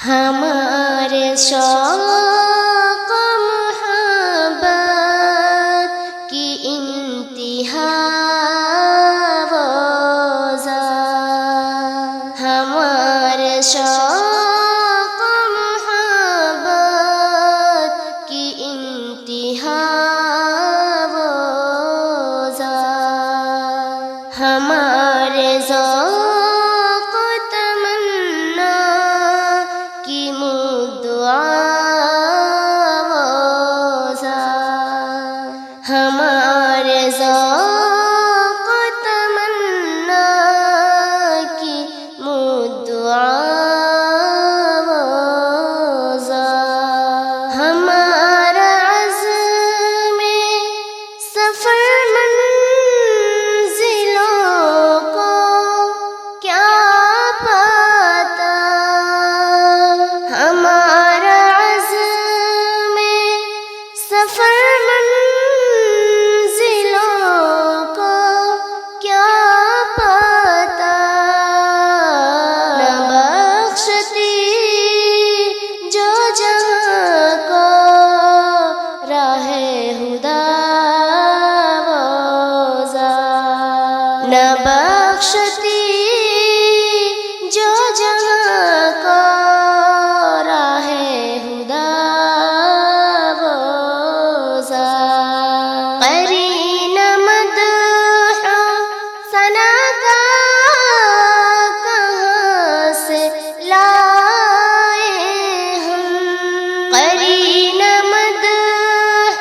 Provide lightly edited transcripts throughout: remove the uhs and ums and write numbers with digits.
ہمارے شوق محبت کی انتہا روزہ، ہمارے شوق محبت کی انتہا روزہ، ہمارے ذوق تمنا کی مدعا روزہ، ہمارے ذوق تمنا کی مدعا روزہ، ہمارا عزم سفر منزلوں کو کیا پتا، ہمارا عزم سفر منزلوں کو کیا پتا، نہ بخشتی جو جہاں کو راہ ہدیٰ روزہ، نہ بخشتی جو جہاں کو راہ ہدیٰ روزہ، قرین مدح ثنا کا کہاں سے لائے ہم، قرین مدح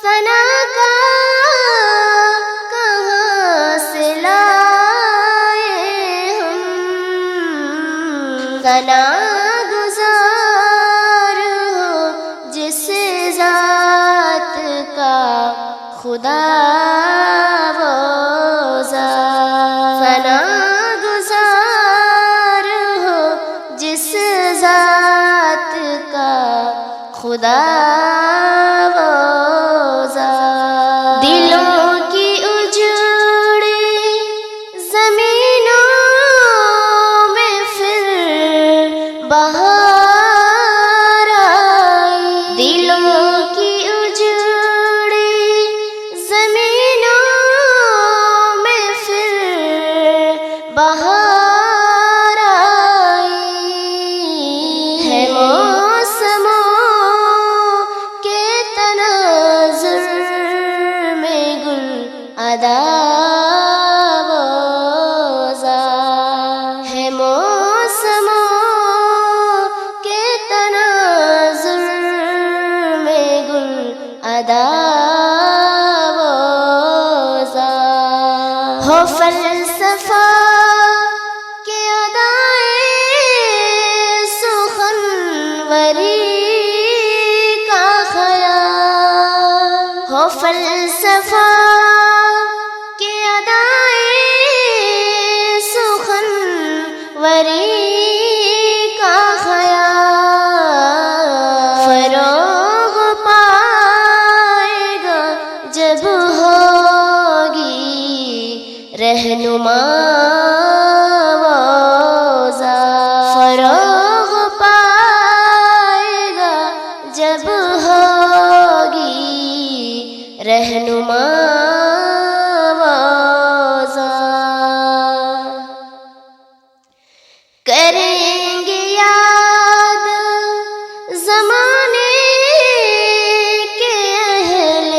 ثنا کا کہاں سے لائے ہم، ثنا گزار ہو جس ذات کا خدا روزہ، ثنا گزار ہو جس ذات کا خدا روزہ، دلوں کی اجڑی زمینوں میں پھر بہار آئی، دلوں کی اجڑی زمینوں میں پھر بہار آئی، ہے موسموں کے تناظر میں گل ادا روزہ، ہے موسموں کے تناظر میں گل ادا روزہ، ہو فلسفہ کے ادائے سخنوری کا خیال، ہو فلسفہ کے ادائے سخنوری کا خیال، فروغ پائے گا جب ہوگی رہنما روزہ، فروغ پائے گا جب ہوگی رہنما روزہ، کریں گے یاد زمانے کے اہل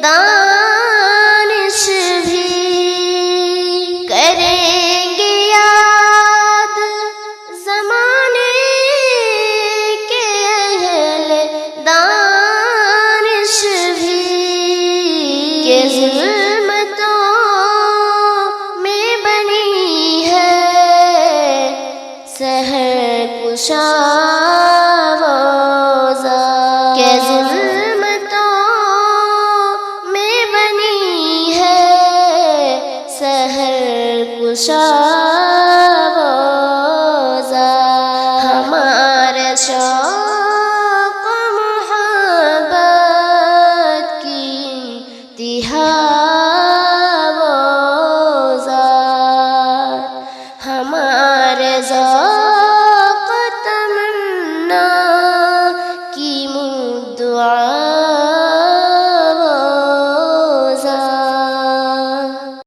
دانش بھی، کریں گے یاد زمانے کے اہل دانش بھی، کہ ظلمتوں میں بنی ہے سحر کشا روزہ، کہ ظلمتوں میں بنی ہے سحر کشا روزہ، ہمارے شوق محبت کی انتہا روزہ، ہمارے ذوق تمنا دعا